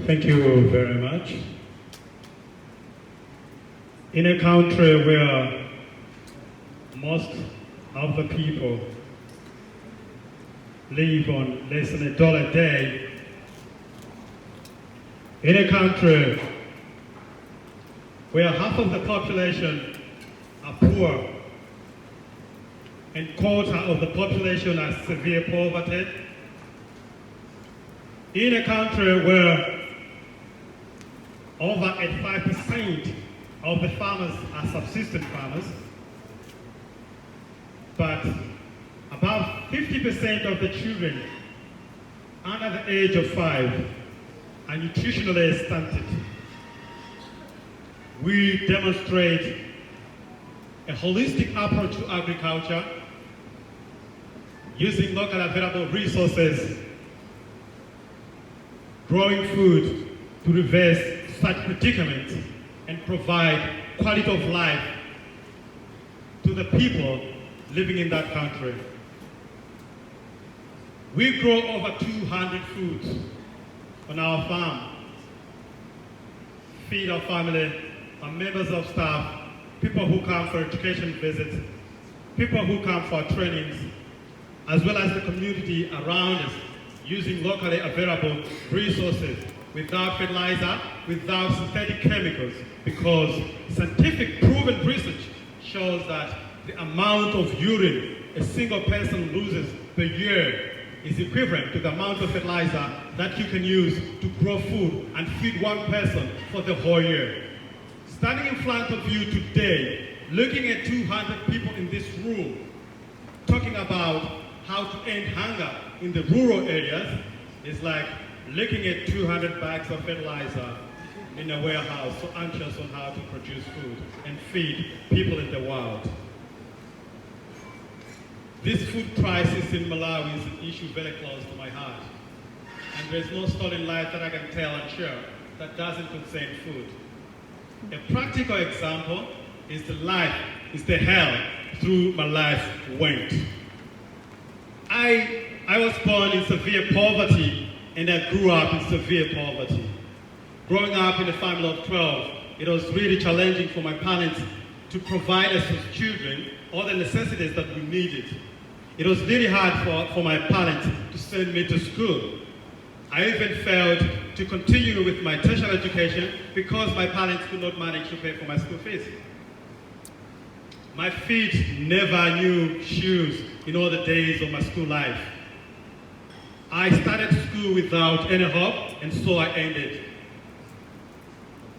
Thank you very much. In a country where most of the people live on less than $1 a day, in a country where half of the population are poor and a quarter of the population are severe poverty, in a country where over 85% of the farmers are subsistence farmers, but about 50% of the children under the age of 5 are nutritionally stunted. We demonstrate a holistic approach to agriculture using local available resources, growing food to reverse such predicaments and provide quality of life to the people living in that country. We grow over 200 foods on our farm, feed our family, our members of staff, people who come for education visits, people who come for trainings, as well as the community around us, using locally available resources without fertilizer, without synthetic chemicals, because scientific proven research shows that the amount of urine a single person loses per year is equivalent to the amount of fertilizer that you can use to grow food and feed one person for the whole year. Standing in front of you today, looking at 200 people in this room, talking about how to end hunger in the rural areas is like looking at 200 bags of fertilizer in a warehouse, so anxious on how to produce food and feed people in the world. This food crisis in Malawi is an issue very close to my heart. And there's no story in life that I can tell and share that doesn't concern food. A practical example is the hell through my life went. I was born in severe poverty and I grew up in severe poverty. Growing up in a family of 12, it was really challenging for my parents to provide us as children all the necessities that we needed. It was really hard for my parents to send me to school. I even failed to continue with my tertiary education because my parents could not manage to pay for my school fees. My feet never knew shoes in all the days of my school life. I started school without any hope, and so I ended.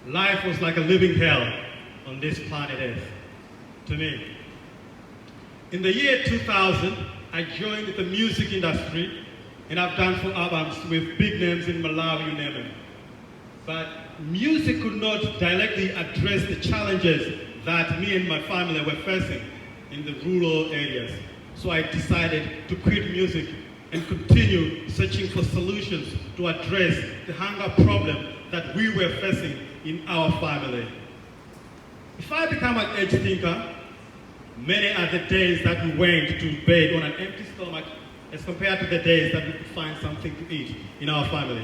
Life was like a living hell on this planet Earth to me. In the year 2000, I joined the music industry, and I've done 4 albums with big names in Malawi, you name it. But music could not directly address the challenges that me and my family were facing in the rural areas. So I decided to quit music and continue searching for solutions to address the hunger problem that we were facing in our family. If I become an edge thinker, many are the days that we went to bed on an empty stomach as compared to the days that we could find something to eat in our family.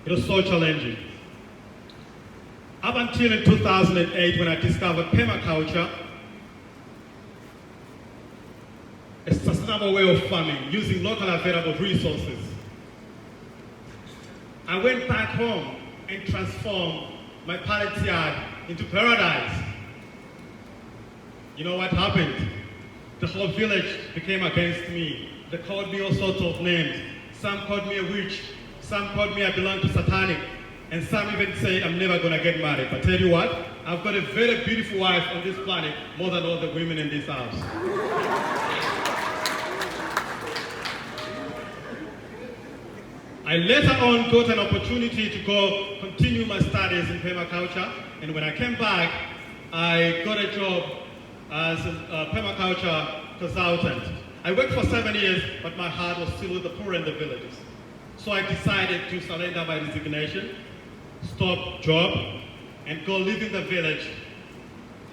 It was so challenging. Up until in 2008 when I discovered permaculture, a sustainable way of farming using local available resources. I went back home and transformed my parents' yard into paradise. You know what happened? The whole village became against me. They called me all sorts of names. Some called me a witch. Some called me I belong to satanic. And some even say I'm never gonna get married. But tell you what, I've got a very beautiful wife on this planet, more than all the women in this house. I later on got an opportunity to go continue my studies in permaculture, and when I came back, I got a job as a permaculture consultant. I worked for 7 years, but my heart was still with the poor in the villages. So I decided to surrender my resignation, stop job, and go live in the village,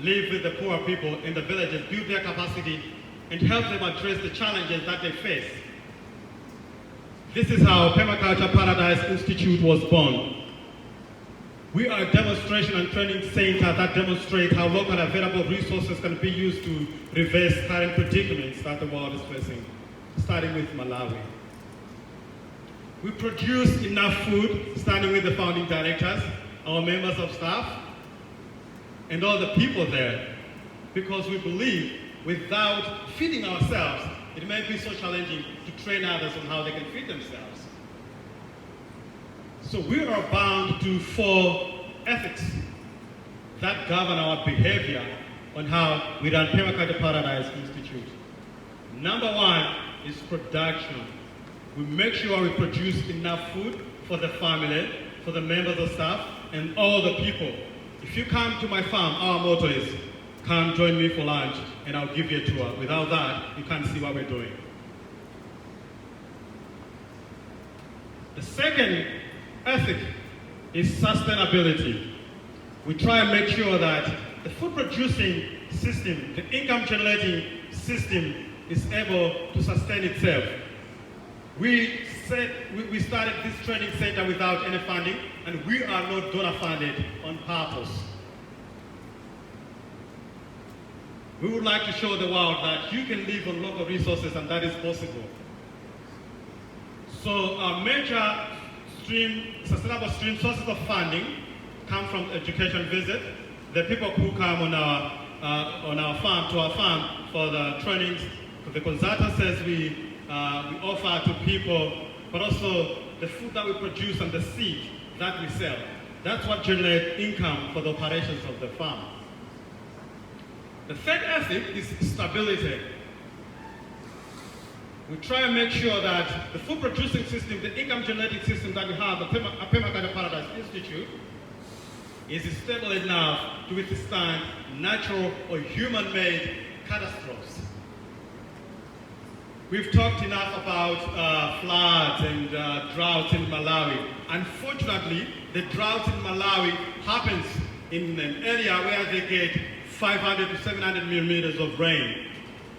live with the poor people in the villages, build their capacity, and help them address the challenges that they face. This is how Permaculture Paradise Institute was born. We are a demonstration and training center that demonstrates how local available resources can be used to reverse current predicaments that the world is facing, starting with Malawi. We produce enough food, starting with the founding directors, our members of staff, and all the people there, because we believe without feeding ourselves, it may be so challenging to train others on how they can feed themselves. So we are bound to 4 ethics that govern our behavior on how we run Permaculture Paradise Institute. Number 1 is production. We make sure we produce enough food for the family, for the members of staff, and all the people. If you come to my farm, our motto is, come join me for lunch and I'll give you a tour. Without that, you can't see what we're doing. The second ethic is sustainability. We try and make sure that the food producing system, the income generating system is able to sustain itself. We started this training center without any funding, and we are not donor funded on purpose. We would like to show the world that you can live on local resources and that is possible. So our major sustainable stream sources of funding come from education visit. The people who come on our farm, to our farm for the trainings, for the consultancies we offer to people, but also the food that we produce and the seed that we sell. That's what generates income for the operations of the farm. The third ethic is stability. We try and make sure that the food producing system, the income generating system that we have at Permaculture Paradise Institute is stable enough to withstand natural or human-made catastrophes. We've talked enough about floods and droughts in Malawi. Unfortunately, the drought in Malawi happens in an area where they get 500 to 700 millimeters of rain.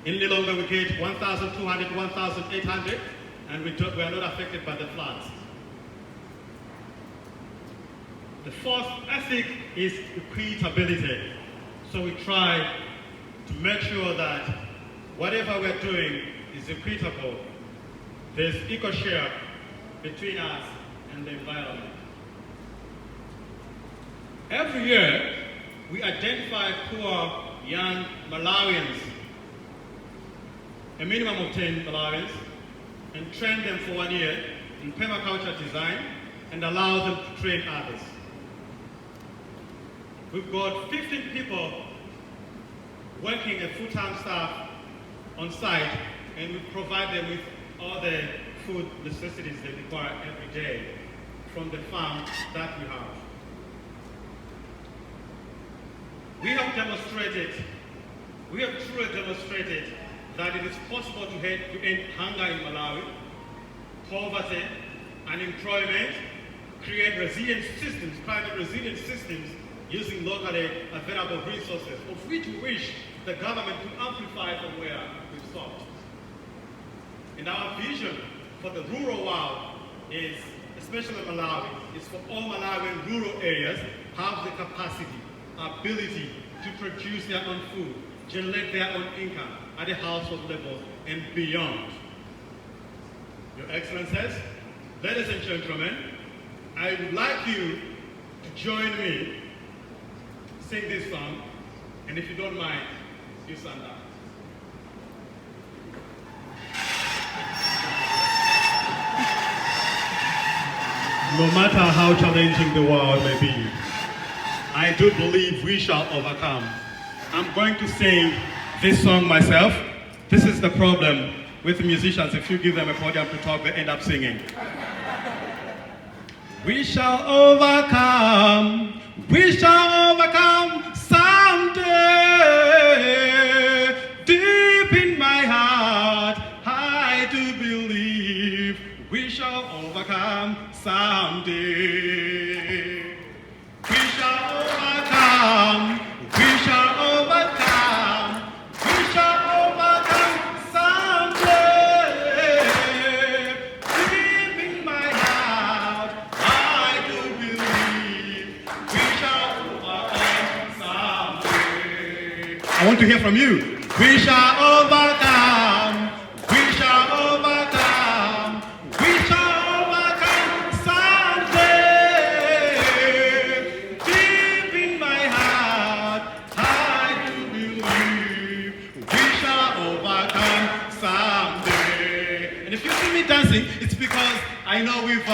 In Lilongwe, we get 1,200 to 1,800, and we are not affected by the floods. The fourth ethic is equitability. So we try to make sure that whatever we're doing is equitable. There's equal share between us and the environment. Every year, we identify poor young Malawians, a minimum of 10 Malawians, and train them for 1 year in permaculture design and allow them to train others. We've got 15 people working at full-time staff on site, and we provide them with all the food necessities they require every day from the farm that we have. We have truly demonstrated that it is possible to end hunger in Malawi, poverty, unemployment, create resilient systems, climate resilient systems, using locally available resources, of which we wish the government could amplify from where we've stopped. And our vision for the rural world is, especially Malawi, is for all Malawian rural areas have the capacity, ability to produce their own food, generate their own income at the household level and beyond. Your Excellencies, ladies and gentlemen, I would like you to join me, sing this song, and if you don't mind, you stand up. No matter how challenging the world may be, I do believe we shall overcome. I'm going to sing this song myself. This is the problem with musicians. If you give them a podium to talk, they end up singing. We shall overcome. We shall overcome someday. Deep in my heart, I do believe we shall overcome. I want to hear from you. We shall overcome. We shall overcome. We shall overcome someday. Deep in my heart, I do believe we shall overcome someday. And if you see me dancing, it's because I know we've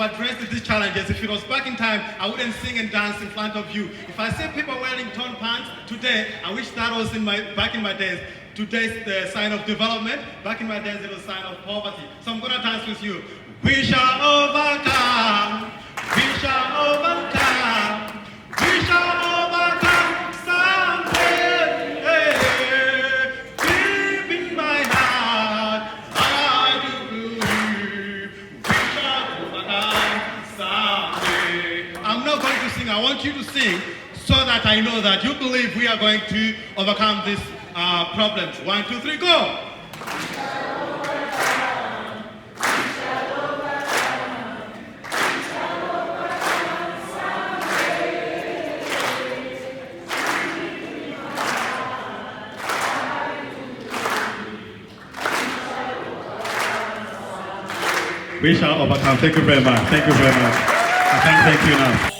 addressed these challenges. If it was back in time, I wouldn't sing and dance in front of you. If I see people wearing torn pants today, I wish that was back in my days. Today's the sign of development. Back in my days, it was a sign of poverty. So I'm gonna dance with you. We shall overcome. We shall overcome. We shall overcome someday. Deep in my heart, I do believe we shall overcome someday. I'm not going to sing. I want you to sing so that I know that you believe we are going to overcome this problems. 1, 2, 3, go! We shall overcome. Thank you very much. Thank you very much. Thank you now.